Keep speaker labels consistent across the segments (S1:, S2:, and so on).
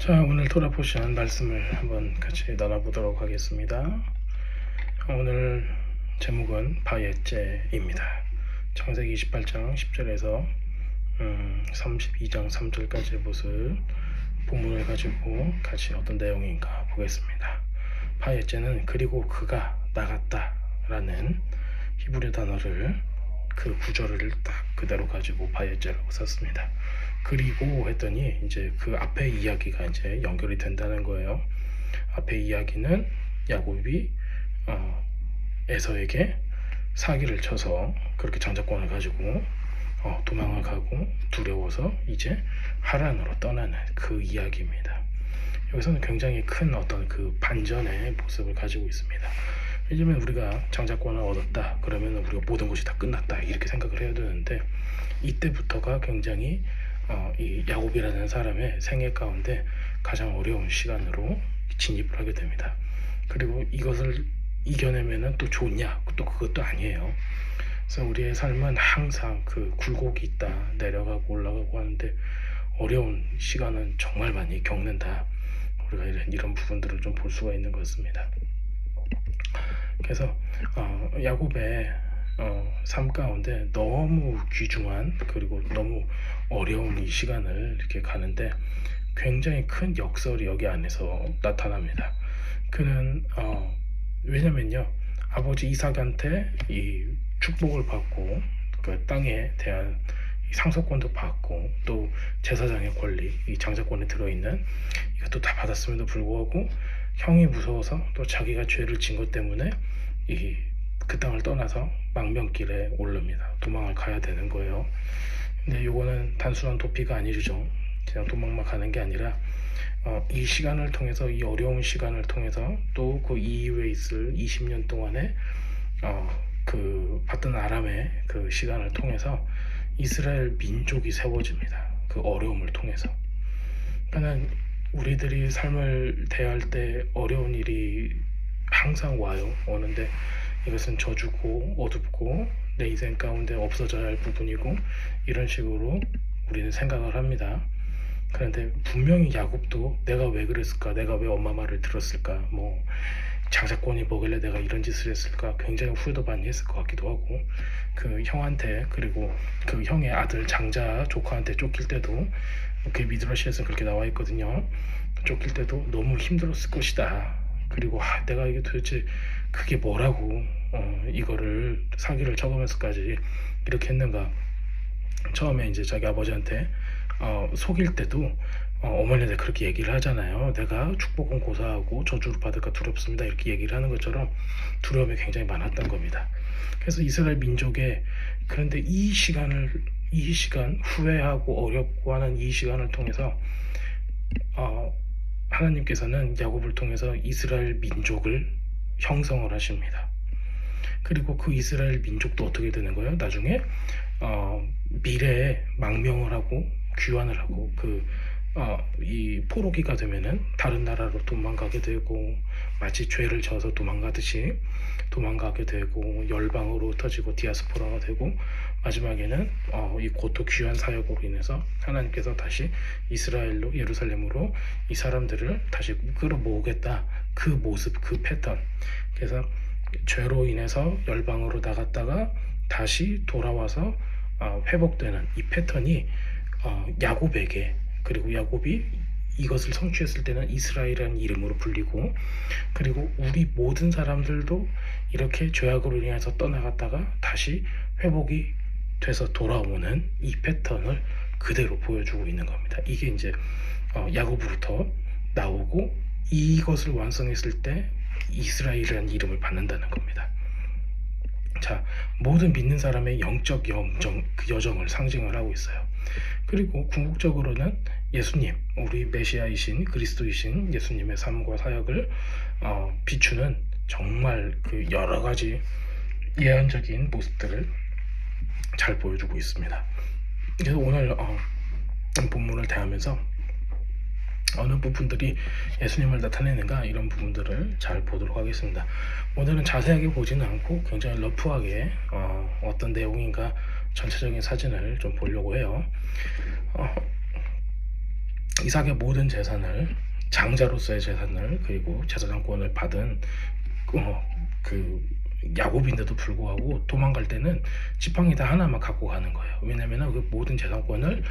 S1: 자, 오늘 돌아보시는 말씀을 한번 같이 나눠보도록 하겠습니다. 오늘 제목은 바예제입니다. 창세기 28장 10절에서 32장 3절까지의 모습 본문을 가지고 같이 어떤 내용인가 보겠습니다. 바예제는 그리고 그가 나갔다 라는 히브리 단어를 그 구절을 딱 그대로 가지고 바예제라고 썼습니다. 그리고 했더니 이제 그 앞에 이야기가 이제 연결이 된다는 거예요. 앞에 이야기는 야곱이 에서에게 사기를 쳐서 그렇게 장자권을 가지고 도망을 가고 두려워서 이제 하란으로 떠나는 그 이야기입니다. 여기서는 굉장히 큰 어떤 그 반전의 모습을 가지고 있습니다. 왜냐면 우리가 장자권을 얻었다 그러면 우리가 모든 것이 다 끝났다 이렇게 생각을 해야 되는데, 이때부터가 굉장히 이 야곱이라는 사람의 생애 가운데 가장 어려운 시간으로 진입을 하게 됩니다. 그리고 이것을 이겨내면은 또 좋냐? 또 그것도 아니에요. 그래서 우리의 삶은 항상 그 굴곡이 있다, 내려가고 올라가고 하는데 어려운 시간은 정말 많이 겪는다. 우리가 이런 부분들을 좀 볼 수가 있는 것 같습니다. 그래서 야곱의 삶 가운데 너무 귀중한 그리고 너무 어려운 이 시간을 이렇게 가는데 굉장히 큰 역설이 여기 안에서 나타납니다. 그는 왜냐면요, 아버지 이삭한테 이 축복을 받고 그 땅에 대한 상속권도 받고 또 제사장의 권리, 이 장자권에 들어있는 이것도 다 받았음에도 불구하고 형이 무서워서 또 자기가 죄를 진 것 때문에 그 땅을 떠나서 망명길에 오릅니다. 도망을 가야 되는 거예요. 근데 요거는 단순한 도피가 아니죠. 그냥 도망만 가는 게 아니라 이 시간을 통해서, 이 어려운 시간을 통해서 또 그 이후에 있을 20년 동안에 그 받던 아람의 그 시간을 통해서 이스라엘 민족이 세워집니다. 그 어려움을 통해서. 그러니까 우리들이 삶을 대할 때 어려운 일이 항상 와요. 오는데 이것은 저주고 어둡고 내 인생 가운데 없어져야 할 부분이고 이런 식으로 우리는 생각을 합니다. 그런데 분명히 야곱도 내가 왜 그랬을까, 내가 왜 엄마 말을 들었을까, 뭐 장자권이 뭐길래 내가 이런 짓을 했을까, 굉장히 후회도 많이 했을 것 같기도 하고, 그 형한테 그리고 그 형의 아들 장자 조카한테 쫓길 때도 그 미드러시에서 그렇게 나와 있거든요. 쫓길 때도 너무 힘들었을 것이다. 그리고 내가 이게 도대체 그게 뭐라고 이거를 사기를 쳐가면서까지 이렇게 했는가. 처음에 이제 자기 아버지한테 속일 때도 어머니한테 그렇게 얘기를 하잖아요. 내가 축복은 고사하고 저주를 받을까 두렵습니다 이렇게 얘기를 하는 것처럼 두려움이 굉장히 많았던 겁니다. 그래서 이스라엘 민족의, 그런데 이 시간 후회하고 어렵고 하는 이 시간을 통해서 하나님께서는 야곱을 통해서 이스라엘 민족을 형성을 하십니다. 그리고 그 이스라엘 민족도 어떻게 되는 거예요? 나중에 미래에 망명을 하고 귀환을 하고 이 포로기가 되면은 다른 나라로 도망가게 되고, 마치 죄를 져서 도망가듯이 도망가게 되고 열방으로 흩어지고 디아스포라가 되고, 마지막에는 이 고토 귀환 사역으로 인해서 하나님께서 다시 이스라엘로, 예루살렘으로 이 사람들을 다시 끌어모으겠다. 그 모습, 그 패턴. 그래서 죄로 인해서 열방으로 나갔다가 다시 돌아와서 회복되는 이 패턴이 야곱에게, 그리고 야곱이 이것을 성취했을 때는 이스라엘이라는 이름으로 불리고, 그리고 우리 모든 사람들도 이렇게 죄악으로 인해서 떠나갔다가 다시 회복이 돼서 돌아오는 이 패턴을 그대로 보여주고 있는 겁니다. 이게 이제 야곱으로부터 나오고 이것을 완성했을 때 이스라엘이라는 이름을 받는다는 겁니다. 자, 모든 믿는 사람의 영적 그 여정을 상징을 하고 있어요. 그리고 궁극적으로는 예수님, 우리 메시아이신 그리스도이신 예수님의 삶과 사역을 비추는 정말 그 여러 가지 예언적인 모습들을 잘 보여주고 있습니다. 그래서 오늘 본문을 대하면서 어느 부분들이 예수님을 나타내는가, 이런 부분들을 잘 보도록 하겠습니다. 오늘은 자세하게 보지는 않고 굉장히 러프하게 어떤 내용인가 전체적인 사진을 좀 보려고 해요. 이삭의 모든 재산을, 장자로서의 재산을, 그리고 제사장권을 받은 그 야곱인데도 불구하고 도망갈 때는 지팡이 다 하나만 갖고 가는 거예요. 왜냐면은 그 모든 재산권을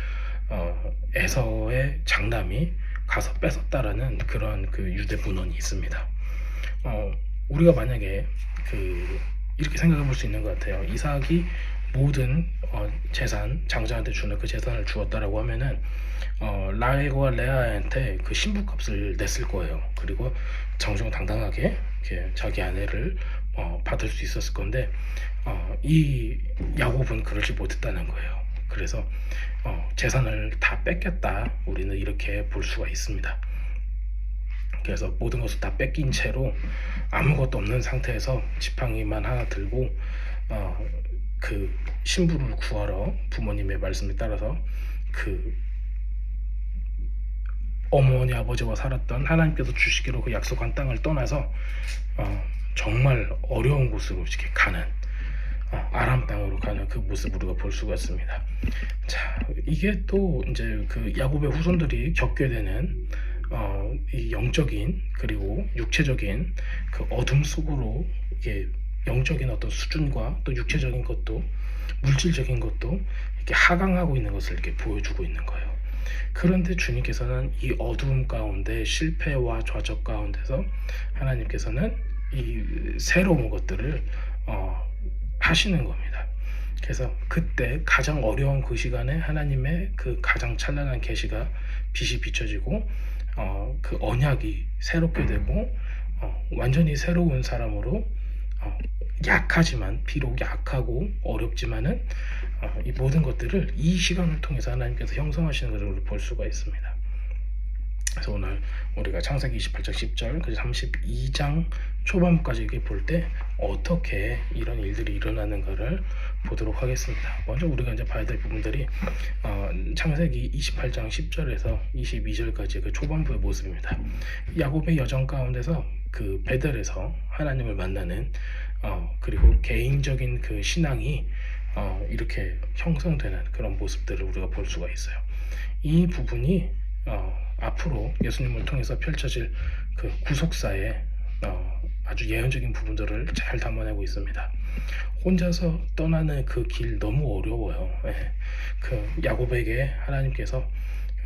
S1: 에서의 장남이 가서 뺏었다라는 그런 그 유대 문헌이 있습니다. 우리가 만약에 이렇게 생각해 볼 수 있는 것 같아요. 이삭이 모든 재산, 장자한테 주는 그 재산을 주었다라고 하면은 라헬과 레아한테 그 신부값을 냈을 거예요. 그리고 정정당당하게 이렇게 자기 아내를 받을 수 있었을 건데 이 야곱은 그러지 못했다는 거예요. 그래서 재산을 다 뺏겼다, 우리는 이렇게 볼 수가 있습니다. 그래서 모든 것을 다 뺏긴 채로 아무것도 없는 상태에서 지팡이만 하나 들고 그 신부를 구하러 부모님의 말씀에 따라서 그 어머니 아버지와 살았던, 하나님께서 주시기로 그 약속한 땅을 떠나서 정말 어려운 곳으로 이렇게 가는, 아람 땅으로 가는 그 모습을 우리가 볼 수가 있습니다. 자, 이게 또 이제 그 야곱의 후손들이 겪게 되는 이 영적인 그리고 육체적인 그 어둠 속으로 이게 영적인 어떤 수준과 또 육체적인 것도, 물질적인 것도 이렇게 하강하고 있는 것을 이렇게 보여주고 있는 거예요. 그런데 주님께서는 이 어두움 가운데, 실패와 좌절 가운데서 하나님께서는 이 새로운 것들을 하시는 겁니다. 그래서 그때 가장 어려운 그 시간에 하나님의 그 가장 찬란한 계시가, 빛이 비춰지고 그 언약이 새롭게 되고 완전히 새로운 사람으로, 약하지만, 비록 약하고 어렵지만은 이 모든 것들을 이 시간을 통해서 하나님께서 형성하시는 것을 볼 수가 있습니다. 그래서 오늘 우리가 창세기 28장 10절 그리고 32장 초반까지 이렇게 볼 때 어떻게 이런 일들이 일어나는가를 보도록 하겠습니다. 먼저 우리가 이제 봐야 될 부분들이 창세기 28장 10절에서 22절까지 그 초반부의 모습입니다. 야곱의 여정 가운데서 그 베델에서 하나님을 만나는 그리고 개인적인 그 신앙이 이렇게 형성되는 그런 모습들을 우리가 볼 수가 있어요. 이 부분이 앞으로 예수님을 통해서 펼쳐질 그 구속사의 아주 예언적인 부분들을 잘 담아내고 있습니다. 혼자서 떠나는 그 길 너무 어려워요. 그 야곱에게 하나님께서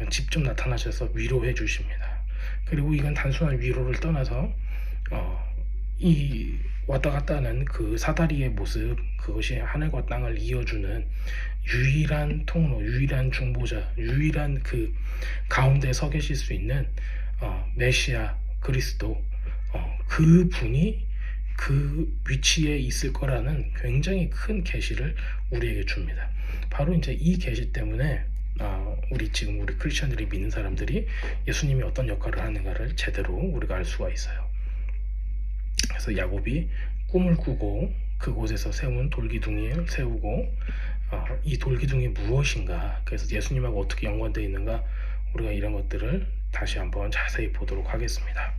S1: 직접 나타나셔서 위로해 주십니다. 그리고 이건 단순한 위로를 떠나서 이 왔다 갔다 하는 그 사다리의 모습, 그것이 하늘과 땅을 이어주는 유일한 통로, 유일한 중보자, 유일한 그 가운데 서 계실 수 있는 메시아 그리스도, 그 분이 그 위치에 있을 거라는 굉장히 큰 계시를 우리에게 줍니다. 바로 이제 이 계시 때문에 우리 크리스천들이 믿는 사람들이 예수님이 어떤 역할을 하는가를 제대로 우리가 알 수가 있어요. 그래서 야곱이 꿈을 꾸고 그곳에서 세운 돌기둥이를 세우고 이 돌기둥이 무엇인가, 그래서 예수님하고 어떻게 연관되어 있는가, 우리가 이런 것들을 다시 한번 자세히 보도록 하겠습니다.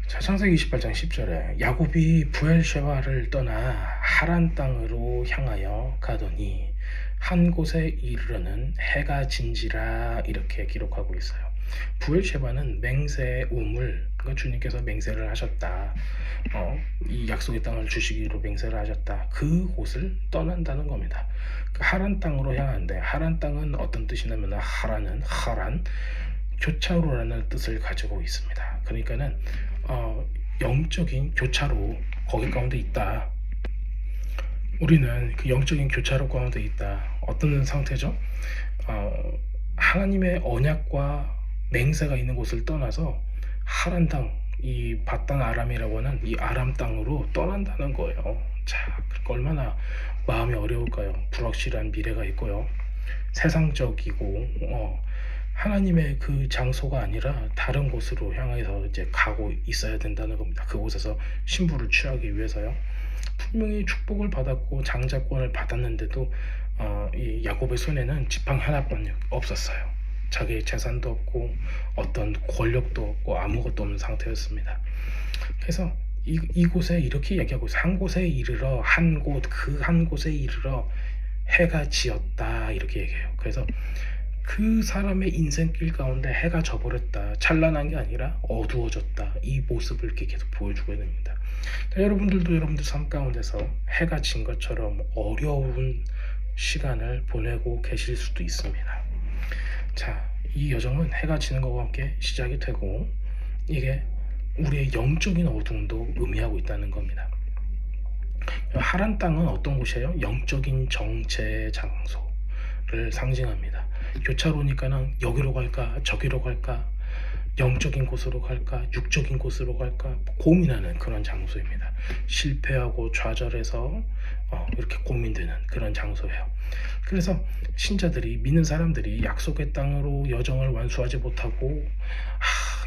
S1: 자, 창세기 28장 10절에 야곱이 부엘셰바를 떠나 하란 땅으로 향하여 가더니 한 곳에 이르러는 해가 진지라, 이렇게 기록하고 있어요. 부엘셰바는 맹세의 우물, 그러니까 주님께서 맹세를 하셨다, 이 약속의 땅을 주시기로 맹세를 하셨다, 그 곳을 떠난다는 겁니다. 그 하란 땅으로 향하는데, 하란 땅은 어떤 뜻이냐면, 하란은 교차로라는 뜻을 가지고 있습니다. 그러니까는 영적인 교차로 거기 가운데 있다. 우리는 그 영적인 교차로 가운데 있다. 어떤 상태죠? 하나님의 언약과 맹세가 있는 곳을 떠나서 하란 땅, 이 바단 아람이라고 하는 이 아람 땅으로 떠난다는 거예요. 자, 그러니까 얼마나 마음이 어려울까요? 불확실한 미래가 있고요, 세상적이고 하나님의 그 장소가 아니라 다른 곳으로 향해서 이제 가고 있어야 된다는 겁니다. 그곳에서 신부를 취하기 위해서요. 분명히 축복을 받았고 장자권을 받았는데도 이 야곱의 손에는 지팡이 하나뿐 없었어요. 자기의 재산도 없고 어떤 권력도 없고 아무것도 없는 상태였습니다. 그래서 이곳에 이렇게 얘기하고 있어요. 한 곳에 이르러, 그 한 곳에 이르러 해가 지었다, 이렇게 얘기해요. 그래서 그 사람의 인생길 가운데 해가 져버렸다, 찬란한 게 아니라 어두워졌다, 이 모습을 이렇게 계속 보여주고 됩니다. 여러분들도 여러분들 삶 가운데서 해가 진 것처럼 어려운 시간을 보내고 계실 수도 있습니다. 자, 이 여정은 해가 지는 것과 함께 시작이 되고, 이게 우리의 영적인 어둠도 의미하고 있다는 겁니다. 하란 땅은 어떤 곳이에요? 영적인 정체의 장소를 상징합니다. 교차로니까는 여기로 갈까 저기로 갈까, 영적인 곳으로 갈까 육적인 곳으로 갈까 고민하는 그런 장소입니다. 실패하고 좌절해서 이렇게 고민되는 그런 장소예요. 그래서 신자들이, 믿는 사람들이 약속의 땅으로 여정을 완수하지 못하고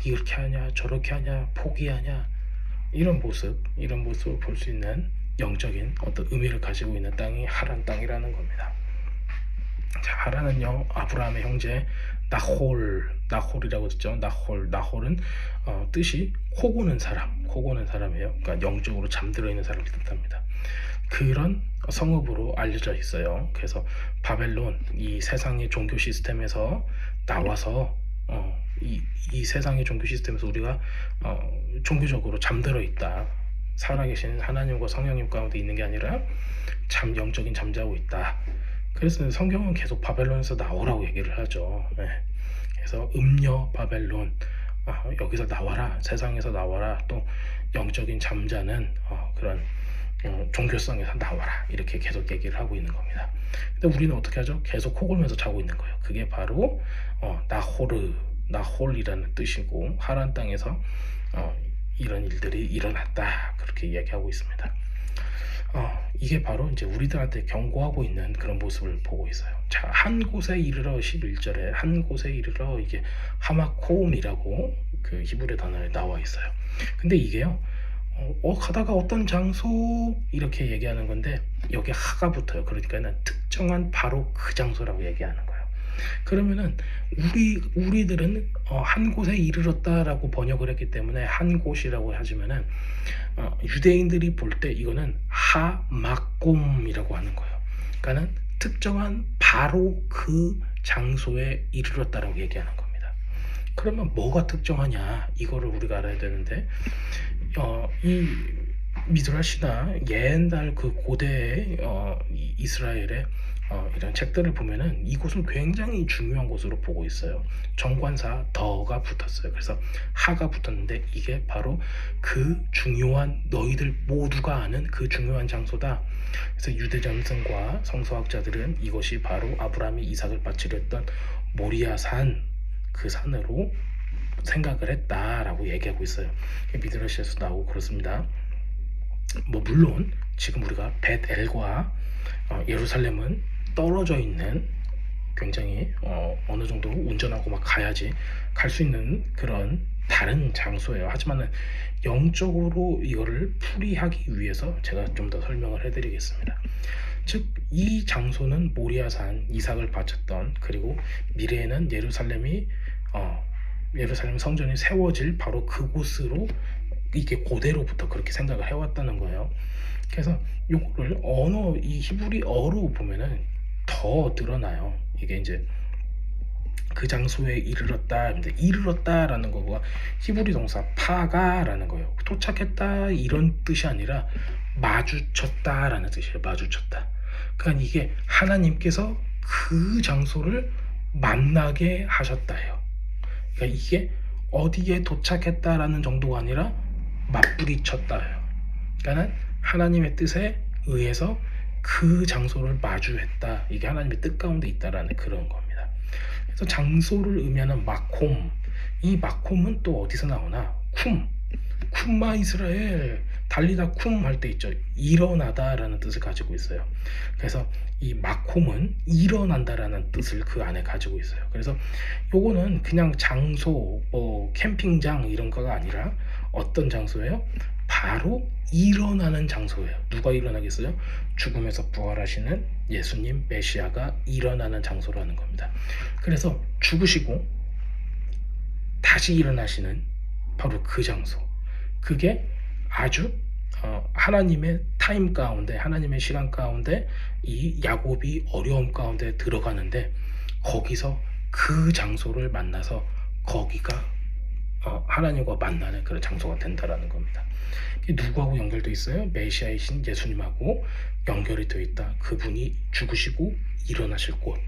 S1: 이렇게 하냐 저렇게 하냐 포기하냐, 이런 모습을 볼 수 있는 영적인 어떤 의미를 가지고 있는 땅이 하란 땅이라는 겁니다. 자, 하란은요, 아브라함의 형제 나홀이라고 듣죠. 나홀은 뜻이 코고는 사람이에요. 그러니까 영적으로 잠들어 있는 사람을 뜻합니다. 그런 성읍으로 알려져 있어요. 그래서 바벨론, 이 세상의 종교 시스템에서 나와서 이 세상의 종교 시스템에서 우리가 종교적으로 잠들어 있다, 살아계신 하나님과 성령님 가운데 있는 게 아니라 영적인 잠자고 있다. 그래서 성경은 계속 바벨론에서 나오라고 얘기를 하죠. 네. 그래서 음녀 바벨론, 여기서 나와라, 세상에서 나와라, 또 영적인 잠자는 그런 종교성에서 나와라, 이렇게 계속 얘기를 하고 있는 겁니다. 근데 우리는 어떻게 하죠? 계속 코 골면서 자고 있는 거예요. 그게 바로 나홀이라는 뜻이고, 하란 땅에서 이런 일들이 일어났다, 그렇게 얘기하고 있습니다. 이게 바로 이제 우리들한테 경고하고 있는 그런 모습을 보고 있어요. 자, 한 곳에 이르러 11절에 한 곳에 이르러, 이게 하마코움이라고 그 히브리 단어에 나와 있어요. 근데 이게요, 가다가 어떤 장소 이렇게 얘기하는 건데 여기 하가 붙어요. 그러니까는 특정한 바로 그 장소라고 얘기하는 거예요. 그러면은 우리들은 한 곳에 이르렀다라고 번역을 했기 때문에 한 곳이라고 하지만은 유대인들이 볼 때 이거는 하마꼼이라고 하는 거예요. 그러니까는 특정한 바로 그 장소에 이르렀다라고 얘기하는 겁니다. 그러면 뭐가 특정하냐, 이거를 우리가 알아야 되는데, 이 미드라시나 옛날 그 고대 이스라엘의 이런 책들을 보면은 이곳을 굉장히 중요한 곳으로 보고 있어요. 정관사 더가 붙었어요. 그래서 하가 붙었는데 이게 바로 그 중요한, 너희들 모두가 아는 그 중요한 장소다. 그래서 유대 전승과 성서학자들은 이것이 바로 아브라함이 이삭을 바치려 했던 모리아산, 그 산으로 생각을 했다라고 얘기하고 있어요. 미드라시에서 나오고 그렇습니다. 물론 지금 우리가 벳엘과 예루살렘은 떨어져 있는, 굉장히 어느 정도 운전하고 막 가야지 갈 수 있는 그런 다른 장소예요. 하지만은 영적으로 이거를 풀이하기 위해서 제가 좀 더 설명을 해드리겠습니다. 즉, 이 장소는 모리아산, 이삭을 바쳤던, 그리고 미래에는 예루살렘 성전이 세워질 바로 그곳으로, 이게 고대로부터 그렇게 생각을 해왔다는 거예요. 그래서 요거를 이 히브리어로 보면은 더 드러나요. 이게 이제 그 장소에 이르렀다라는 거가 히브리 동사 파가라는 거예요. 도착했다 이런 뜻이 아니라 마주쳤다라는 뜻이에요. 마주쳤다. 그러니까 이게 하나님께서 그 장소를 만나게 하셨다예요. 그러니까 이게 어디에 도착했다라는 정도가 아니라 맞부딪혔다예요. 그러니까 하나님의 뜻에 의해서 그 장소를 마주했다. 이게 하나님의 뜻 가운데 있다라는 그런 겁니다. 그래서 장소를 의미하는 마콤, 이 마콤은 또 어디서 나오나? 쿰마 이스라엘, 달리다 쿰 할 때 있죠. 일어나다라는 뜻을 가지고 있어요. 그래서 이 마콤은 일어난다라는 뜻을 그 안에 가지고 있어요. 그래서 요거는 그냥 장소, 캠핑장 이런 거가 아니라 어떤 장소예요? 바로 일어나는 장소예요. 누가 일어나겠어요? 죽음에서 부활하시는 예수님 메시아가 일어나는 장소라는 겁니다. 그래서 죽으시고 다시 일어나시는 바로 그 장소, 그게 아주 하나님의 타임 가운데, 하나님의 시간 가운데 이 야곱이 어려움 가운데 들어가는데, 거기서 그 장소를 만나서 거기가 하나님과 만나는 그런 장소가 된다라는 겁니다. 이게 누구하고 연결되어 있어요? 메시아이신 예수님하고 연결이 되어 있다. 그분이 죽으시고 일어나실 곳.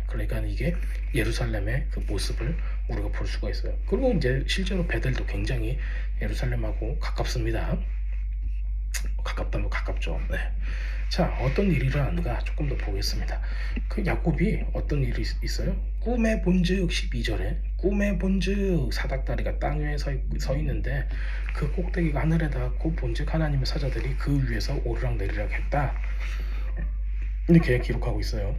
S1: 그러니까 이게 예루살렘의 그 모습을 우리가 볼 수가 있어요. 그리고 이제 실제로 베델도 굉장히 예루살렘하고 가깝습니다. 가깝다면 가깝죠. 자, 어떤 일이 일어나는가 조금 더 보겠습니다. 그 야곱이 어떤 일이 있어요? 꿈에 본즉 12절에 꿈에 본즉 사닥다리가 땅 위에 서 있는데 그 꼭대기가 하늘에 닿았고 본즉 하나님의 사자들이 그 위에서 오르락 내리락 했다. 이렇게 기록하고 있어요.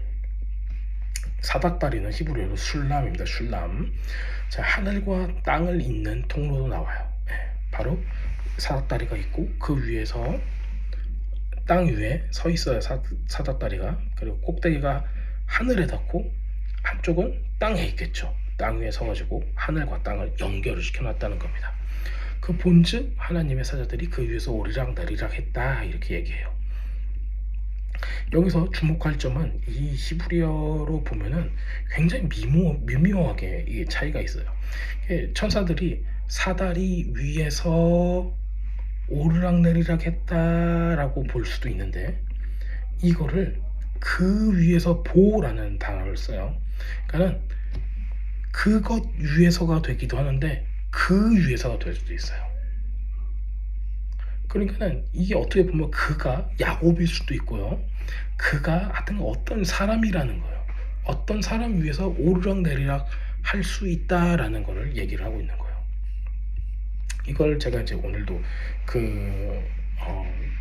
S1: 사닥다리는 히브리어로 슐람입니다. 슐람. 자, 하늘과 땅을 잇는 통로도 나와요. 바로 사닥다리가 있고 그 위에서 땅 위에 서 있어요. 사닥다리가. 그리고 꼭대기가 하늘에 닿고 한쪽은 땅에 있겠죠. 땅 위에 서가지고 하늘과 땅을 연결을 시켜놨다는 겁니다. 그 본즉 하나님의 사자들이 그 위에서 오르락 내리락 했다 이렇게 얘기해요. 여기서 주목할 점은 이 히브리어로 보면은 굉장히 미묘하게 이게 차이가 있어요. 천사들이 사다리 위에서 오르락내리락 했다라고 볼 수도 있는데 이거를 그 위에서 보라는 단어를 써요. 그러니까는 그것 위에서가 되기도 하는데 그 위에서가 될 수도 있어요. 그러니까는 이게 어떻게 보면 그가 야곱일 수도 있고요. 그가 하여튼 어떤 사람이라는 거예요. 어떤 사람 위에서 오르락내리락 할 수 있다라는 거를 얘기를 하고 있는 거예요. 이걸 제가 이제 오늘도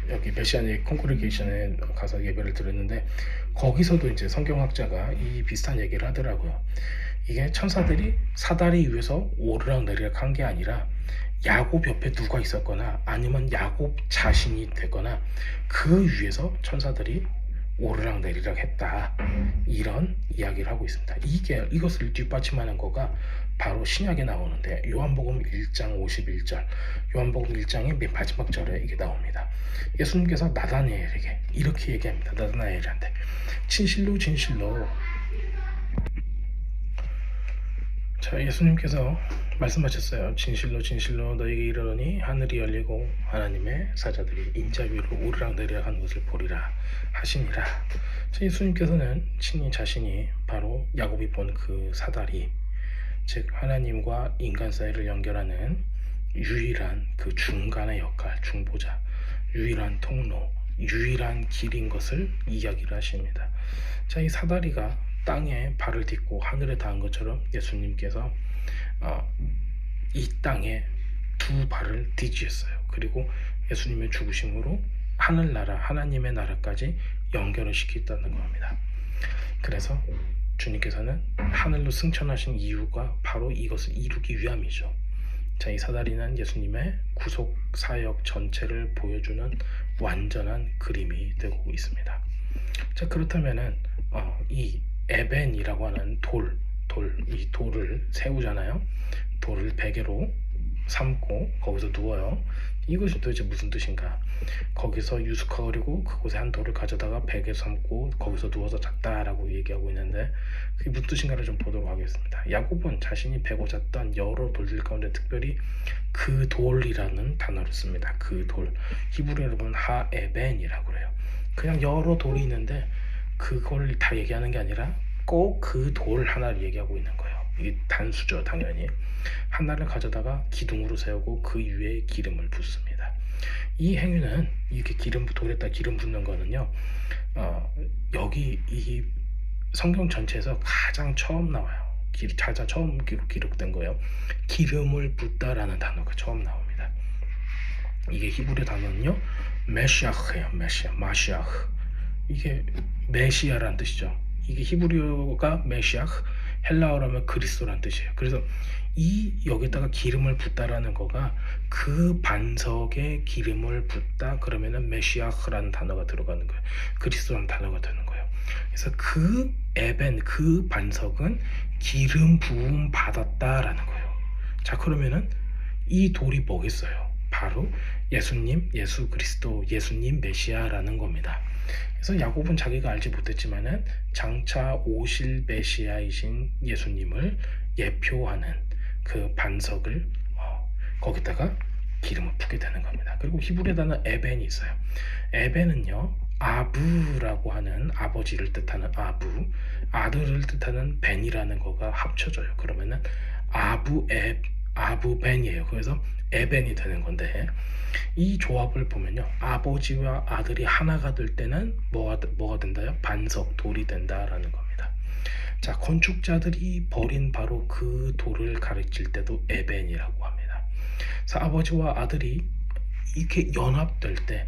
S1: 여기 메시아닉 콩그리게이션에 가서 예배를 드렸는데 거기서도 이제 성경학자가 이 비슷한 얘기를 하더라고요. 이게 천사들이 사다리 위에서 오르락내리락 한 게 아니라 야곱 옆에 누가 있었거나 아니면 야곱 자신이 되거나 그 위에서 천사들이 오르락내리락 했다 이런 이야기를 하고 있습니다. 이것을 뒷받침하는 거가 바로 신약에 나오는데 요한복음 1장 51절 요한복음 1장의 맨 마지막 절에 이게 나옵니다. 예수님께서 나다나엘에게 이렇게 얘기합니다. 나다나엘한테 진실로 진실로 자 예수님께서 말씀하셨어요. 진실로 진실로 너에게 이르노니 하늘이 열리고 하나님의 사자들이 인자 위로 오르락내리락 하는 것을 보리라 하시니라. 자, 예수님께서는 친히 자신이 바로 야곱이 본 그 사다리 즉 하나님과 인간 사이를 연결하는 유일한 그 중간의 역할 중보자 유일한 통로 유일한 길인 것을 이야기를 하십니다. 자, 이 사다리가 땅에 발을 딛고 하늘에 닿은 것처럼 예수님께서 이 땅에 두 발을 디디셨어요. 그리고 예수님의 죽으심으로 하늘나라 하나님의 나라까지 연결을 시켰다는 겁니다. 그래서 주님께서는 하늘로 승천하신 이유가 바로 이것을 이루기 위함이죠. 자, 이 사다리는 예수님의 구속 사역 전체를 보여주는 완전한 그림이 되고 있습니다. 자, 그렇다면은 이 에벤이라고 하는 이 돌을 세우잖아요. 돌을 베개로 삼고 거기서 누워요. 이것이 도대체 무슨 뜻인가? 거기서 유숙하려고 그곳에 한 돌을 가져다가 베개 삼고 거기서 누워서 잤다라고 얘기하고 있는데 그게 무슨 뜻인가를 좀 보도록 하겠습니다. 야곱은 자신이 베고 잤던 여러 돌들 가운데 특별히 그 돌이라는 단어를 씁니다. 그 돌 히브리어로 보면 하에벤이라고 그래요. 그냥 여러 돌이 있는데 그걸 다 얘기하는 게 아니라 꼭 그 돌 하나를 얘기하고 있는 거예요. 이게 단수죠. 당연히 하나를 가져다가 기둥으로 세우고 그 위에 기름을 붓습니다. 이 행위는 이렇게 돌에다 기름 붓는 거는요 여기 이 성경 전체에서 가장 처음 나와요. 가장 처음 기록된 거예요. 기름을 붓다라는 단어가 처음 나옵니다. 이게 히브리 단어는요 메시아흐예요. 마시아흐. 이게 메시아라는 뜻이죠. 이게 히브리어가 메시아흐, 헬라어로 하면 그리스도라는 뜻이에요. 그래서 여기다가 기름을 붓다라는 거가 그 반석에 기름을 붓다 그러면은 메시아흐라는 단어가 들어가는 거예요. 그리스도라는 단어가 되는 거예요. 그래서 그 에벤 그 반석은 기름 부음 받았다라는 거예요. 자, 그러면은 이 돌이 뭐겠어요? 바로 예수님, 예수 그리스도, 예수님 메시아라는 겁니다. 그래서 야곱은 자기가 알지 못했지만은 장차 오실 메시아이신 예수님을 예표하는 그 반석을 거기다가 기름을 붓게 되는 겁니다. 그리고 히브리 단어 에벤이 있어요. 에벤은요, 아부라고 하는 아버지를 뜻하는 아부, 아들을 뜻하는 벤이라는 거가 합쳐져요. 그러면은 아부벤이에요. 그래서 에벤이 되는 건데, 이 조합을 보면요, 아버지와 아들이 하나가 될 때는 뭐가 된다요? 반석, 돌이 된다라는 겁니다. 자, 건축자들이 버린 바로 그 돌을 가르칠 때도 에벤이라고 합니다. 그래서 아버지와 아들이 이렇게 연합될 때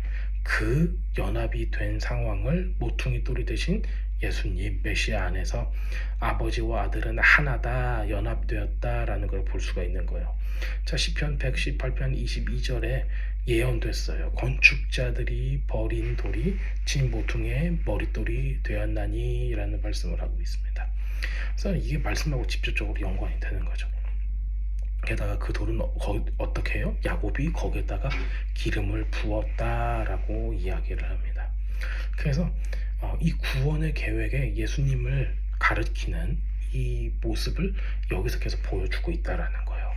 S1: 그 연합이 된 상황을 모퉁이 돌이 되신 예수님 메시아 안에서 아버지와 아들은 하나다, 연합되었다라는 걸 볼 수가 있는 거예요. 자, 시편 118편 22절에 예언됐어요. 건축자들이 버린 돌이 진 모퉁이의 머릿돌이 되었나니 라는 말씀을 하고 있습니다. 그래서 이게 말씀하고 직접적으로 연관이 되는 거죠. 게다가 그 돌은 어떻게 해요? 야곱이 거기에다가 기름을 부었다라고 이야기를 합니다. 그래서 이 구원의 계획에 예수님을 가르치는 이 모습을 여기서 계속 보여주고 있다라는 거예요.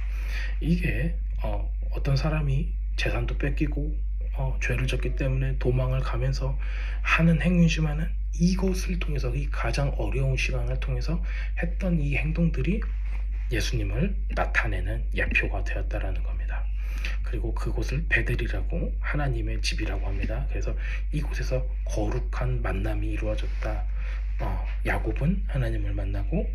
S1: 이게 어떤 사람이 재산도 뺏기고 죄를 졌기 때문에 도망을 가면서 하는 행위지만은 이것을 통해서, 이 가장 어려운 시간을 통해서 했던 이 행동들이 예수님을 나타내는 예표가 되었다라는 겁니다. 그리고 그곳을 베델이라고, 하나님의 집이라고 합니다. 그래서 이곳에서 거룩한 만남이 이루어졌다. 야곱은 하나님을 만나고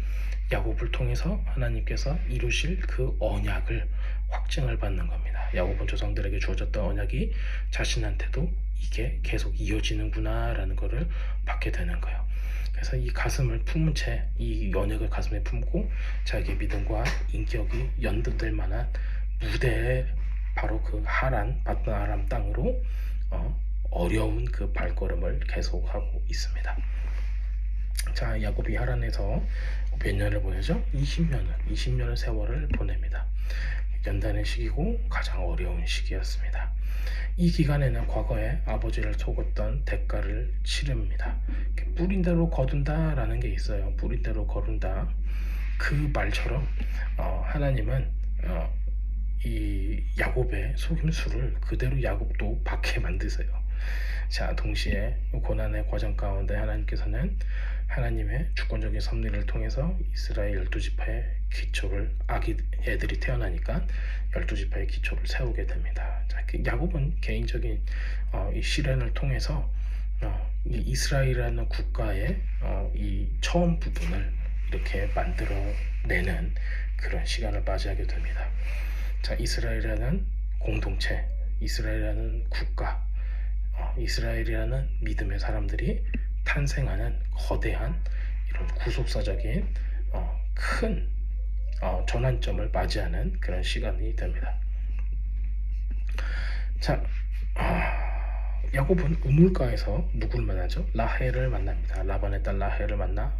S1: 야곱을 통해서 하나님께서 이루실 그 언약을 확증을 받는 겁니다. 야곱은 조상들에게 주어졌던 언약이 자신한테도 이게 계속 이어지는구나 라는 것을 받게 되는 거예요. 그래서 이 가슴을 품은 채, 이 언약을 가슴에 품고 자기의 믿음과 인격이 연결될 만한 무대에, 바로 그 하란, 바단 아람 땅으로 어려운 그 발걸음을 계속하고 있습니다. 자, 야곱이 하란에서 몇 년을 보내죠? 20년의 세월을 보냅니다. 연단의 시기고 가장 어려운 시기였습니다. 이 기간에는 과거에 아버지를 속였던 대가를 치릅니다. 뿌린 대로 거둔다 라는 게 있어요. 뿌린 대로 거둔다. 그 말처럼 하나님은 이 야곱의 속임수를 그대로 야곱도 받게 만드세요. 자, 동시에 고난의 과정 가운데 하나님께서는 하나님의 주권적인 섭리를 통해서 이스라엘 12지파의 기초를, 애들이 태어나니까 12지파의 기초를 세우게 됩니다. 자, 야곱은 개인적인 이 시련을 통해서 이 이스라엘이라는 국가의 이 처음 부분을 이렇게 만들어내는 그런 시간을 맞이하게 됩니다. 자, 이스라엘이라는 공동체, 이스라엘이라는 국가, 이스라엘이라는 믿음의 사람들이 탄생하는 거대한 이런 구속사적인 큰 전환점을 맞이하는 그런 시간이 됩니다. 자, 야곱은 우물가에서 누구를 만나죠? 라헬을 만납니다. 라반의 딸 라헬을 만나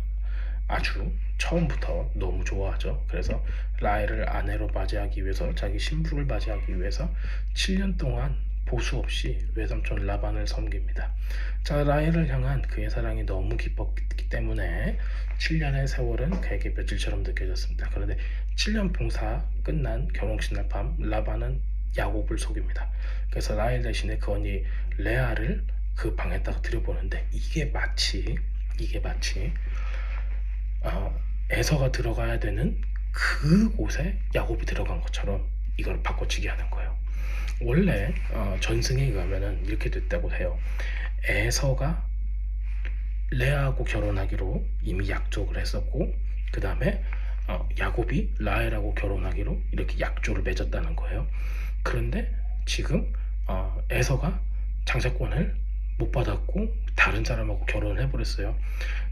S1: 아주 처음부터 너무 좋아하죠. 그래서 라헬을 아내로 맞이하기 위해서, 자기 신부를 맞이하기 위해서 7년 동안 보수 없이 외삼촌 라반을 섬깁니다. 자, 라헬을 향한 그의 사랑이 너무 깊었기 때문에 7년의 세월은 그에게 며칠처럼 느껴졌습니다. 그런데 7년 봉사 끝난 결혼식 날 밤 라반은 야곱을 속입니다. 그래서 라헬 대신에 그 언니 레아를 그 방에다가 들여보는데 이게 마치 에서가 들어가야 되는 그곳에 야곱이 들어간 것처럼 이걸 바꿔치기 하는 거예요. 원래 전승에 의하면은 이렇게 됐다고 해요. 에서가 레아하고 결혼하기로 이미 약속을 했었고, 그 다음에 야곱이 라헬하고 결혼하기로 이렇게 약조를 맺었다는 거예요. 그런데 지금 에서가 장자권을 못 받았고 다른 사람하고 결혼을 해버렸어요.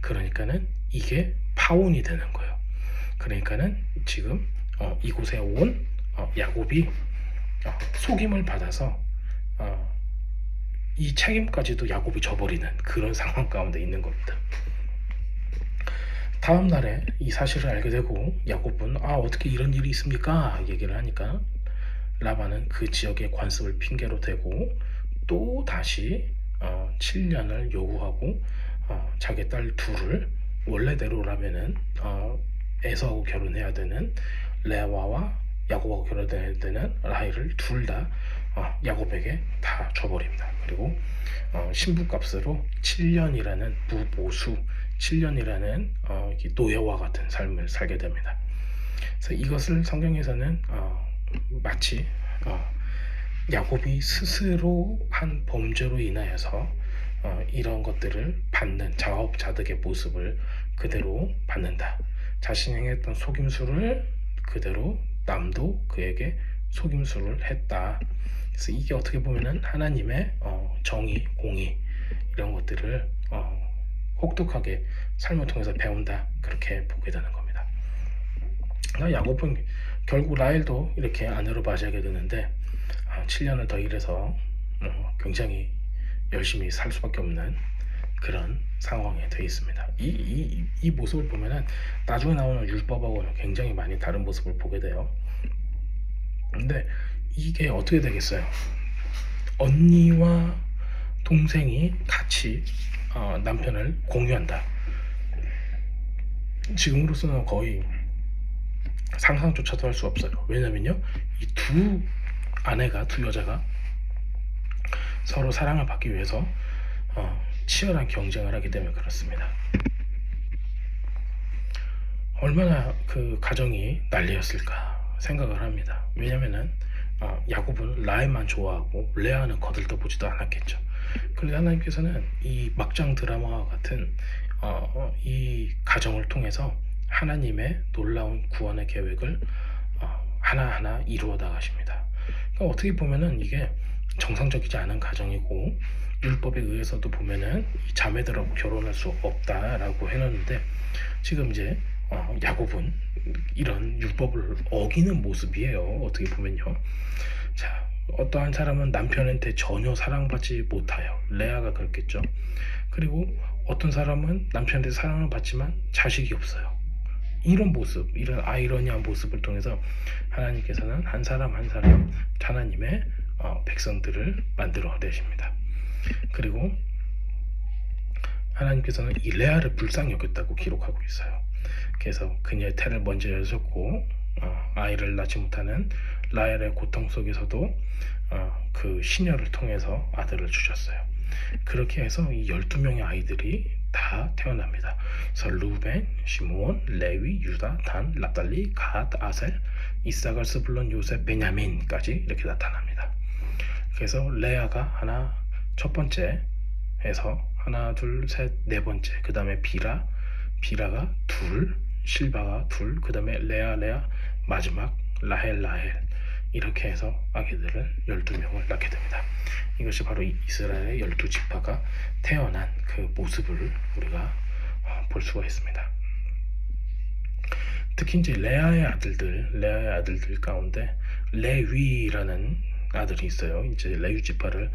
S1: 그러니까는 이게 파혼이 되는 거예요. 그러니까는 지금 이곳에 온 야곱이 속임을 받아서 이 책임까지도 야곱이 져버리는 그런 상황 가운데 있는 겁니다. 다음 날에 이 사실을 알게 되고 야곱은 어떻게 이런 일이 있습니까? 얘기를 하니까 라반은 그 지역의 관습을 핑계로 대고 또 다시 7년을 요구하고 자기 딸 둘을 원래대로라면은 에서하고 결혼해야 되는 레아와 야곱하고 결혼해야 되는 라헬을 둘 다 야곱에게 다 줘버립니다. 그리고 신부값으로 7년이라는 무보수 7년이라는 노예와 같은 삶을 살게 됩니다. 그래서 이것을 성경에서는 마치 야곱이 스스로 한 범죄로 인하여서 이런 것들을 받는 자업자득의 모습을 그대로 받는다. 자신이 행했던 속임수를 그대로 남도 그에게 속임수를 했다. 그래서 이게 어떻게 보면은 하나님의 정의, 공의 이런 것들을 혹독하게 삶을 통해서 배운다. 그렇게 보게 되는 겁니다. 야곱은 결국 라헬도 이렇게 아내로 맞이하게 되는데 7년을 더 일해서 굉장히 열심히 살 수밖에 없는 그런 상황에 되어 있습니다. 이 모습을 보면은 나중에 나오는 율법하고는 굉장히 많이 다른 모습을 보게 돼요. 근데 이게 어떻게 되겠어요? 언니와 동생이 같이 남편을 공유한다. 지금으로서는 거의 상상조차도 할 수 없어요. 왜냐면요, 이 두 아내가, 두 여자가 서로 사랑을 받기 위해서 치열한 경쟁을 하기 때문에 그렇습니다. 얼마나 그 가정이 난리였을까 생각을 합니다. 왜냐면은 야곱은 라헬만 좋아하고 레아는 거들떠보지도 않았겠죠. 그런데 하나님께서는 이 막장 드라마와 같은 이 가정을 통해서 하나님의 놀라운 구원의 계획을 하나하나 이루어 나가십니다. 그러니까 어떻게 보면은 이게 정상적이지 않은 가정이고 율법에 의해서도 보면은 이 자매들하고 결혼할 수 없다라고 해놨는데 지금 이제 야곱은 이런 율법을 어기는 모습이에요. 어떻게 보면요. 자, 어떠한 사람은 남편한테 전혀 사랑받지 못하여 레아가 그렇겠죠. 그리고 어떤 사람은 남편한테 사랑을 받지만 자식이 없어요. 이런 모습, 이런 아이러니한 모습을 통해서 하나님께서는 한 사람 한 사람 하나님의 백성들을 만들어 내십니다. 그리고 하나님께서는 이 레아를 불쌍히 여겼다고 기록하고 있어요. 그래서 그녀의 태를 먼저 여셨고 아이를 낳지 못하는 라헬의 고통 속에서도 그 시녀를 통해서 아들을 주셨어요. 그렇게 해서 이 12명의 아이들이 다 태어납니다. 그래서 루벤, 시므온, 레위, 유다, 단, 납달리, 갓, 아셀, 이사갈, 스불론, 요셉, 베냐민까지 이렇게 나타납니다. 그래서 레아가 하나 첫 번째 해서 하나, 둘, 셋, 네 번째. 그 다음에 비라가 둘, 실바가 둘, 그 다음에 레아, 마지막 라헬 이렇게 해서 아기들을 12명을 낳게 됩니다. 이것이 바로 이스라엘의 12지파가 태어난 그 모습을 우리가 볼 수가 있습니다. 특히 이제 레아의 아들들 가운데 레위라는 아들이 있어요. 이제 레위 지파를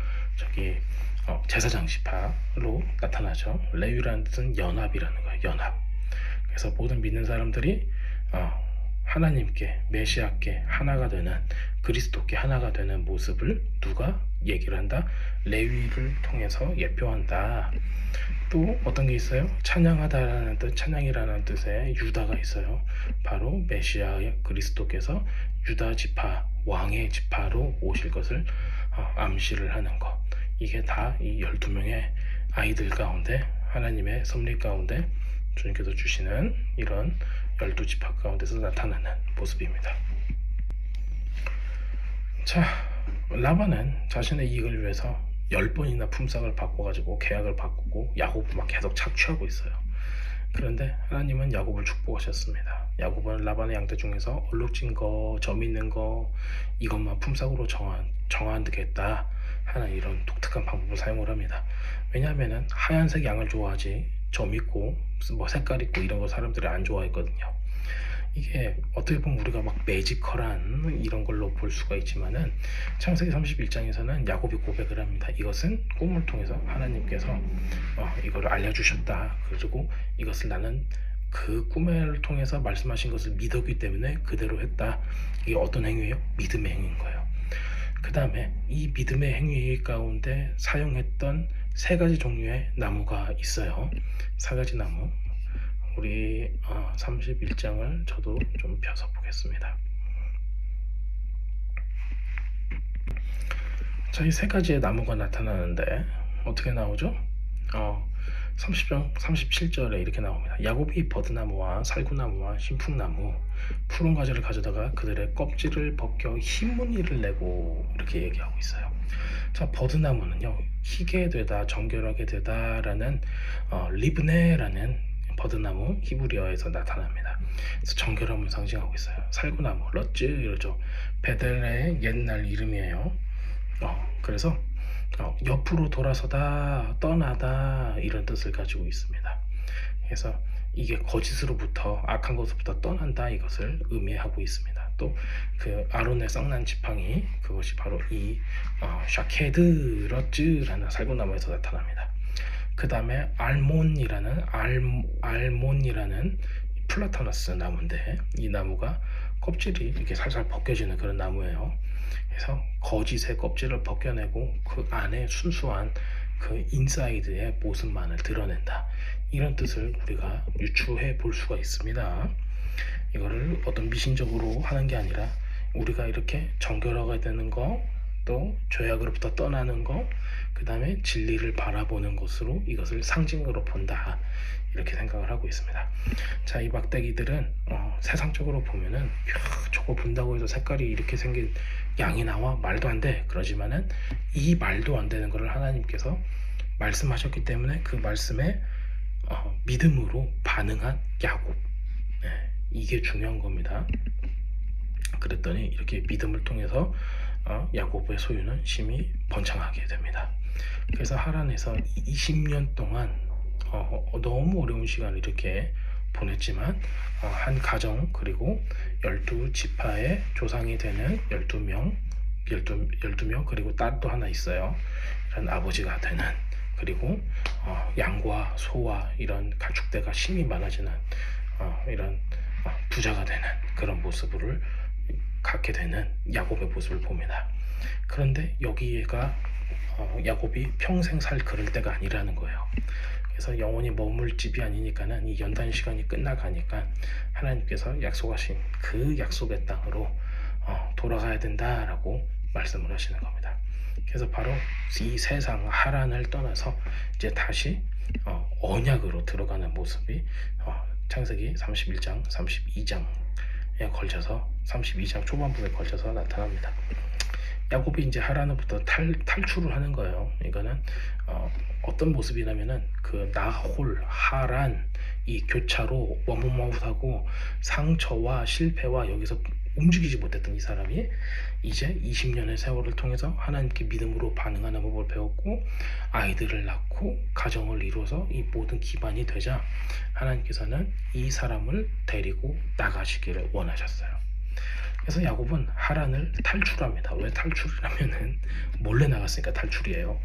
S1: 제사장 지파로 나타나죠. 레위라는 뜻은 연합이라는 거예요. 연합. 그래서 모든 믿는 사람들이 하나님께, 메시아께 하나가 되는, 그리스도께 하나가 되는 모습을 누가 얘기를 한다? 레위를 통해서 예표한다. 또 어떤 게 있어요? 찬양하다라는 뜻, 찬양이라는 뜻의 유다가 있어요. 바로 메시아 그리스도께서 유다 지파, 왕의 지파로 오실 것을 암시를 하는 것. 이게 다 이 12명의 아이들 가운데, 하나님의 섭리 가운데 주님께서 주시는 이런 12지파 가운데서 나타나는 모습입니다. 자, 라반은 자신의 이익을 위해서 10번이나 품삯을 바꿔가지고 계약을 바꾸고 야곱을 막 계속 착취하고 있어요. 그런데 하나님은 야곱을 축복하셨습니다. 야곱은 라반의 양떼 중에서 얼룩진 거, 점 있는 거 이것만 품삯으로 정하겠다 하는 이런 독특한 방법을 사용을 합니다. 왜냐하면 하얀색 양을 좋아하지 점 있고 뭐 색깔 있고 이런 거 사람들이 안 좋아했거든요. 이게 어떻게 보면 우리가 막 매지컬한 이런 걸로 볼 수가 있지만은 창세기 31장에서는 야곱이 고백을 합니다. 이것은 꿈을 통해서 하나님께서 이거를 알려주셨다. 그리고 이것을 나는 그 꿈을 통해서 말씀하신 것을 믿었기 때문에 그대로 했다. 이게 어떤 행위예요? 믿음의 행위인 거예요. 그 다음에 이 믿음의 행위 가운데 사용했던 세 가지 종류의 나무가 있어요. 세 가지 나무. 우리 31장을 저도 좀 펴서 보겠습니다. 자, 이 세 가지의 나무가 나타나는데 어떻게 나오죠? 30장 37절에 이렇게 나옵니다. 야곱이 버드나무와 살구나무와 신풍나무 푸른 가지를 가져다가 그들의 껍질을 벗겨 흰 무늬를 내고 이렇게 얘기하고 있어요. 자, 버드나무는요, 희게 되다, 정결하게 되다라는 리브네라는 버드나무 히브리어에서 나타납니다. 그래서 정결함을 상징하고 있어요. 살구나무 럿즈 이러죠. 베델의 옛날 이름이에요. 그래서 옆으로 돌아서다, 떠나다 이런 뜻을 가지고 있습니다. 그래서 이게 거짓으로부터, 악한 것으로부터 떠난다 이것을 의미하고 있습니다. 또 그 아론의 썩난 지팡이, 그것이 바로 이 샤케드 럿즈라는 살구나무에서 나타납니다. 그 다음에 알몬이라는 플라타너스 나무인데, 이 나무가 껍질이 이렇게 살살 벗겨지는 그런 나무예요. 그래서 거짓의 껍질을 벗겨내고 그 안에 순수한 그 인사이드의 모습만을 드러낸다, 이런 뜻을 우리가 유추해 볼 수가 있습니다. 이거를 어떤 미신적으로 하는 게 아니라 우리가 이렇게 정결하게 되는 거, 또 죄악으로부터 떠나는 거, 그 다음에 진리를 바라보는 것으로 이것을 상징으로 본다, 이렇게 생각을 하고 있습니다. 자, 이 막대기들은 세상적으로 보면은 저거 본다고 해서 색깔이 이렇게 생긴 양이 나와? 말도 안 돼. 그러지만은 이 말도 안 되는 것을 하나님께서 말씀하셨기 때문에 그 말씀에 믿음으로 반응한 야곱, 이게 중요한 겁니다. 그랬더니 이렇게 믿음을 통해서 야곱의 소유는 심히 번창하게 됩니다. 그래서 하란에서 20년 동안 너무 어려운 시간을 이렇게 보냈지만 한 가정, 그리고 12지파의 조상이 되는 12명, 그리고 딸도 하나 있어요. 이런 아버지가 되는, 그리고 양과 소와 이런 가축대가 심히 많아지는 이런 부자가 되는 그런 모습을 갖게 되는 야곱의 모습을 봅니다. 그런데 여기가 야곱이 평생 살 그럴 때가 아니라는 거예요. 그래서 영원히 머물 집이 아니니까는 이 연단 시간이 끝나가니까 하나님께서 약속하신 그 약속의 땅으로 돌아가야 된다라고 말씀을 하시는 겁니다. 그래서 바로 이 세상 하란을 떠나서 이제 다시 언약으로 들어가는 모습이 창세기 31장, 32장에 걸쳐서, 32장 초반부에 걸쳐서 나타납니다. 야곱이 이제 하란으로부터 탈출을 하는 거예요. 이거는 어떤 모습이냐면은 그 나홀, 하란, 이 교차로 머뭇머뭇하고 상처와 실패와 여기서 움직이지 못했던 이 사람이 이제 20년의 세월을 통해서 하나님께 믿음으로 반응하는 법을 배웠고, 아이들을 낳고 가정을 이루어서 이 모든 기반이 되자 하나님께서는 이 사람을 데리고 나가시기를 원하셨어요. 그래서 야곱은 하란을 탈출합니다. 왜 탈출이라면은 몰래 나갔으니까 탈출이에요.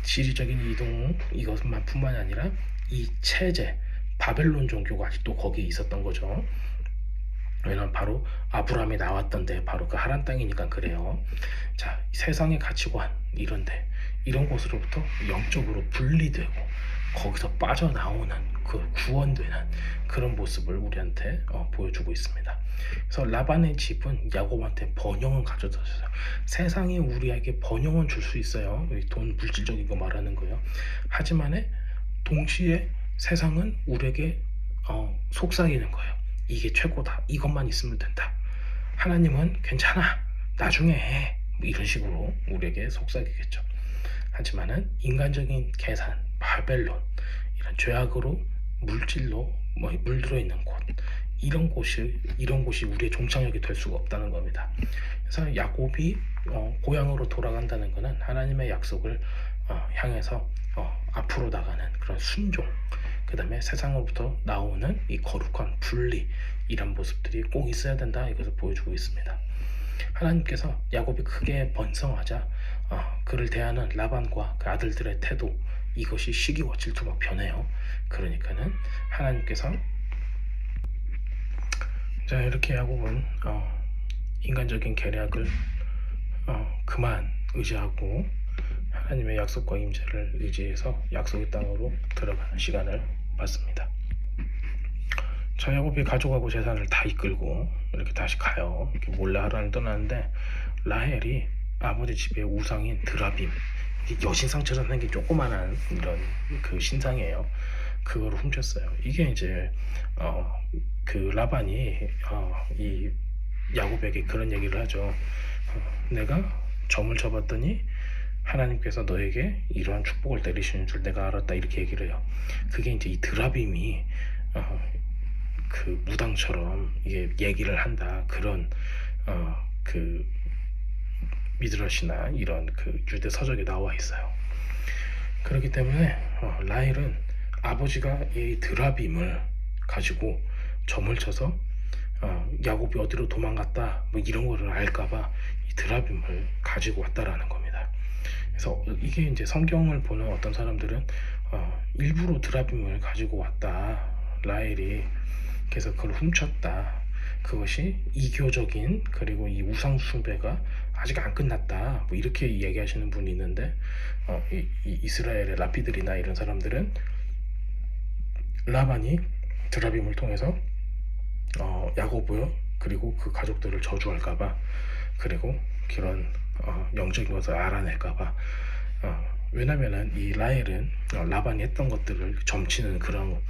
S1: 지리적인 이동 이것만 뿐만이 아니라 이 체제, 바벨론 종교가 아직도 거기에 있었던 거죠. 왜냐면 바로 아브라함이 나왔던 데 바로 그 하란 땅이니까 그래요. 자, 세상의 가치관 이런데, 이런 곳으로부터 영적으로 분리되고 거기서 빠져나오는, 그 구원되는 그런 모습을 우리한테 보여주고 있습니다. 그래서 라반의 집은 야곱한테 번영을 가져다 줬어요. 세상이 우리에게 번영은 줄 수 있어요. 돈, 물질적인 거 말하는 거예요. 하지만 동시에 세상은 우리에게 속삭이는 거예요. 이게 최고다, 이것만 있으면 된다, 하나님은 괜찮아, 나중에 해, 이런 식으로 우리에게 속삭이겠죠. 하지만은 인간적인 계산, 바벨론, 이런 죄악으로 물질로 물들어 있는 곳, 이런 곳이 우리의 종착역이 될 수가 없다는 겁니다. 그래서 야곱이 고향으로 돌아간다는 것은 하나님의 약속을 향해서 앞으로 나가는 그런 순종, 그 다음에 세상으로부터 나오는 이 거룩한 분리, 이런 모습들이 꼭 있어야 된다, 이것을 보여주고 있습니다. 하나님께서 야곱이 크게 번성하자 그를 대하는 라반과 그 아들들의 태도, 이것이 시기와 질투가 변해요. 그러니까는 하나님께서 자, 이렇게 야곱은 인간적인 계략을 그만 의지하고 하나님의 약속과 임재를 의지해서 약속의 땅으로 들어가는 시간을 받습니다. 자, 야곱이 가족하고 재산을 다 이끌고 이렇게 다시 가요. 이렇게 몰래 하란을 떠나는데 라헬이 아버지 집의 우상인 드라빔, 여신상처럼 생긴 조그만한 이런 그 신상이에요. 그거를 훔쳤어요. 이게 이제 그 라반이 이 야곱에게 그런 얘기를 하죠. 내가 점을 쳐봤더니 하나님께서 너에게 이러한 축복을 내리시는 줄 내가 알았다, 이렇게 얘기를 해요. 그게 이제 이 드라빔이 그 무당처럼 이게 얘기를 한다, 그런 그 미드러시나 이런 그 유대 서적에 나와 있어요. 그렇기 때문에 라헬은 아버지가 이 드라빔을 가지고 점을 쳐서 야곱이 어디로 도망갔다 뭐 이런 거를 알까봐 이 드라빔을 가지고 왔다라는 겁니다. 그래서 이게 이제 성경을 보는 어떤 사람들은 일부러 드라빔을 가지고 왔다, 라헬이 그래서 그걸 훔쳤다, 그것이 이교적인, 그리고 이 우상 숭배가 아직 안 끝났다, 뭐 이렇게 얘기하시는 분이 있는데 이 이스라엘의 라피들이나 이런 사람들은 라반이 드라빔을 통해서 야곱을 그리고 그 가족들을 저주할까봐, 그리고 그런 영적인 것을 알아낼까봐, 왜냐면은 이 라헬은 라반이 했던 것들을 점치는 그런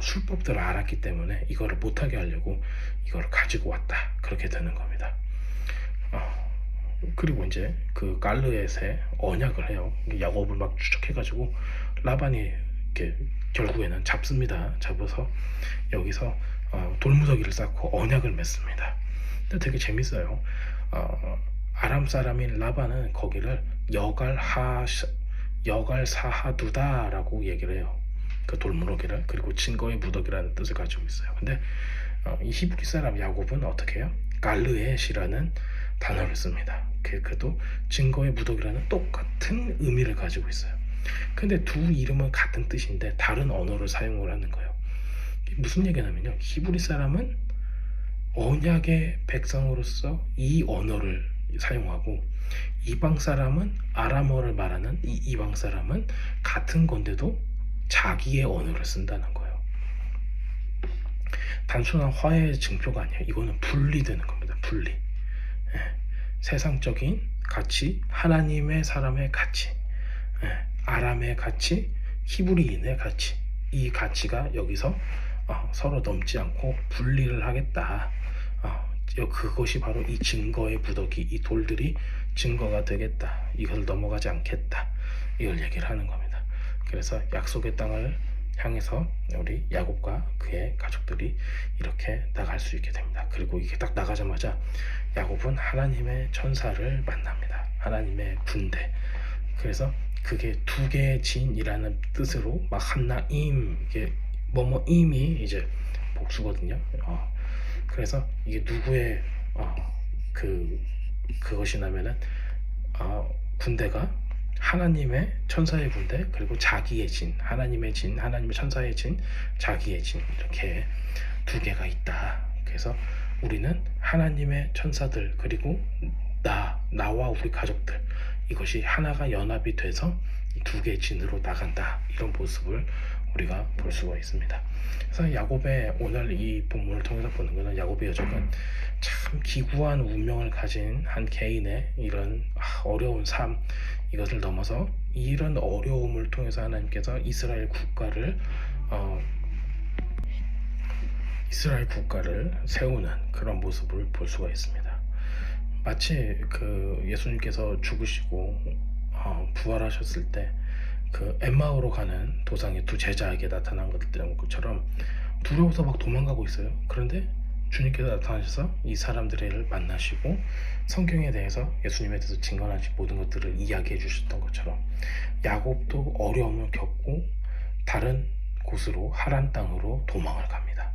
S1: 술법들을 알았기 때문에 이거를 못하게 하려고 이거를 가지고 왔다, 그렇게 되는 겁니다. 그리고 이제 그 갈르엣에 언약을 해요. 야곱을 막 추적해가지고 라반이 이렇게 결국에는 잡습니다. 잡아서 여기서 돌무더기를 쌓고 언약을 맺습니다. 근데 되게 재밌어요. 아람 사람인 라반은 거기를 여갈사하두다라고 얘기를 해요. 그 돌무더기를, 그리고 증거의 무더기라는 뜻을 가지고 있어요. 근데 이 히브리 사람 야곱은 어떻게 해요? 갈르엣이라는 단어를 씁니다. 그도 증거의 무더기라는 똑같은 의미를 가지고 있어요. 근데 두 이름은 같은 뜻인데 다른 언어를 사용을 하는 거예요. 무슨 얘기냐면요, 히브리 사람은 언약의 백성으로서 이 언어를 사용하고, 이방 사람은 아람어를 말하는 이 이방 사람은 같은 건데도 자기의 언어를 쓴다는 거예요. 단순한 화해의 증표가 아니에요. 이거는 분리되는 겁니다. 분리. 세상적인 가치, 하나님의 사람의 가치, 아람의 가치, 히브리인의 가치, 이 가치가 여기서 서로 넘지 않고 분리를 하겠다. 그것이 바로 이 증거의 무더기, 이 돌들이 증거가 되겠다, 이걸 넘어가지 않겠다, 이걸 얘기를 하는 겁니다. 그래서 약속의 땅을 향해서 우리 야곱과 그의 가족들이 이렇게 나갈 수 있게 됩니다. 그리고 이게 딱 나가자마자 야곱은 하나님의 천사를 만납니다. 하나님의 군대. 그래서 그게 두 개의 진이라는 뜻으로 막 한나임, 이게 뭐뭐임이 이제 복수거든요. 그래서 이게 누구의 그것이냐면은 군대가 하나님의 천사의 군대, 그리고 자기의 진, 하나님의 진, 하나님의 천사의 진, 자기의 진, 이렇게 두 개가 있다. 그래서 우리는 하나님의 천사들, 그리고 나와 우리 가족들, 이것이 하나가 연합이 돼서 두 개의 진으로 나간다, 이런 모습을 우리가 볼 수가 있습니다. 그래서 야곱의 오늘 이 본문을 통해서 보는 것은, 야곱의 여정은 참 기구한 운명을 가진 한 개인의 이런 어려운 삶, 이것을 넘어서 이런 어려움을 통해서 하나님께서 이스라엘 국가를 세우는 그런 모습을 볼 수가 있습니다. 마치 그 예수님께서 죽으시고 부활하셨을 때 그 엠마오로 가는 도상의 두 제자에게 나타난 것처럼 두려워서 막 도망가고 있어요. 그런데 주님께서 나타나셔서 이 사람들을 만나시고 성경에 대해서, 예수님에 대해서 증언하신 모든 것들을 이야기해 주셨던 것처럼, 야곱도 어려움을 겪고 다른 곳으로, 하란 땅으로 도망을 갑니다.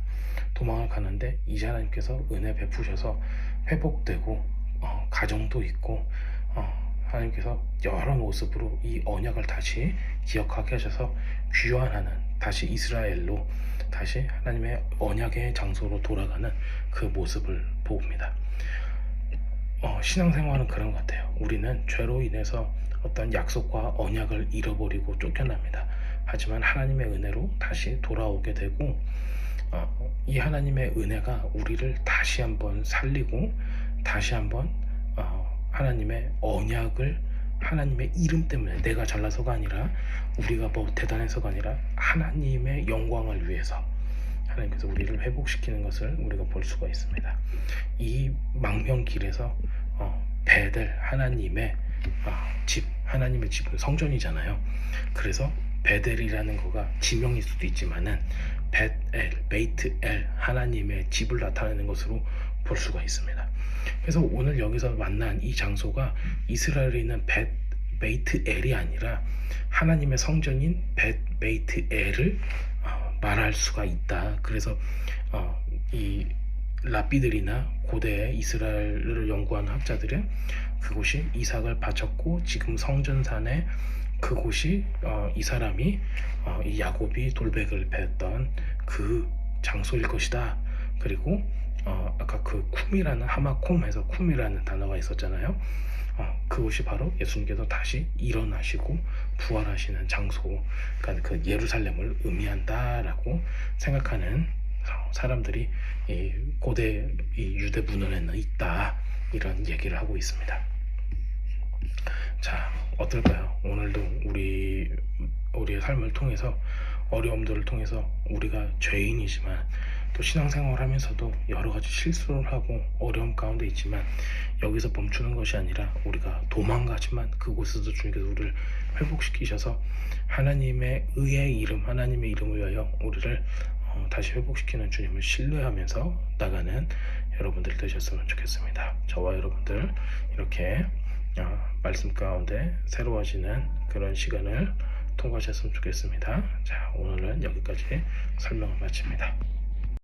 S1: 도망을 가는데 이제 하나님께서 은혜 베푸셔서 회복되고 가정도 있고 하나님께서 여러 모습으로 이 언약을 다시 기억하게 하셔서 귀환하는, 다시 이스라엘로, 다시 하나님의 언약의 장소로 돌아가는 그 모습을 봅니다. 신앙생활은 그런 것 같아요. 우리는 죄로 인해서 어떤 약속과 언약을 잃어버리고 쫓겨납니다. 하지만 하나님의 은혜로 다시 돌아오게 되고 이 하나님의 은혜가 우리를 다시 한번 살리고 다시 한번 하나님의 언약을 하나님의 이름 때문에 내가 잘나서가 아니라 우리가 뭐 대단해서가 아니라 하나님의 영광을 위해서 하나님께서 우리를 회복시키는 것을 우리가 볼 수가 있습니다. 이 망명길에서 베델 하나님의 집, 하나님의 집은 성전이잖아요. 그래서 베델이라는 거가 지명일 수도 있지만은 벳엘, 베이트엘 하나님의 집을 나타내는 것으로 볼 수가 있습니다. 그래서 오늘 여기서 만난 이 장소가 이스라엘에 있는 베이트엘이 아니라 하나님의 성전인 베이트엘을 말할 수가 있다. 그래서 이 랍비들이나 고대 이스라엘을 연구한 학자들은 그곳이 이삭을 바쳤고 지금 성전산에 그곳이 이 사람이 이 야곱이 돌백을 베었던 그 장소일 것이다. 그리고 아까 그 쿰이라는 하마콤에서 쿰이라는 단어가 있었잖아요. 그곳이 바로 예수님께서 다시 일어나시고 부활하시는 장소, 그러니까 그 예루살렘을 의미한다라고 생각하는 사람들이 이 고대 이 유대 문헌에는 있다, 이런 얘기를 하고 있습니다. 자, 어떨까요? 오늘도 우리의 삶을 통해서 어려움들을 통해서 우리가 죄인이지만 또 신앙생활을 하면서도 여러 가지 실수를 하고 어려움 가운데 있지만 여기서 멈추는 것이 아니라 우리가 도망가지만 그곳에서 주님께서 우리를 회복시키셔서 하나님의 의의 이름, 하나님의 이름을 위하여 우리를 다시 회복시키는 주님을 신뢰하면서 나가는 여러분들 되셨으면 좋겠습니다. 저와 여러분들 이렇게 말씀 가운데 새로워지는 그런 시간을 통과하셨으면 좋겠습니다. 자, 오늘은 여기까지 설명을 마칩니다.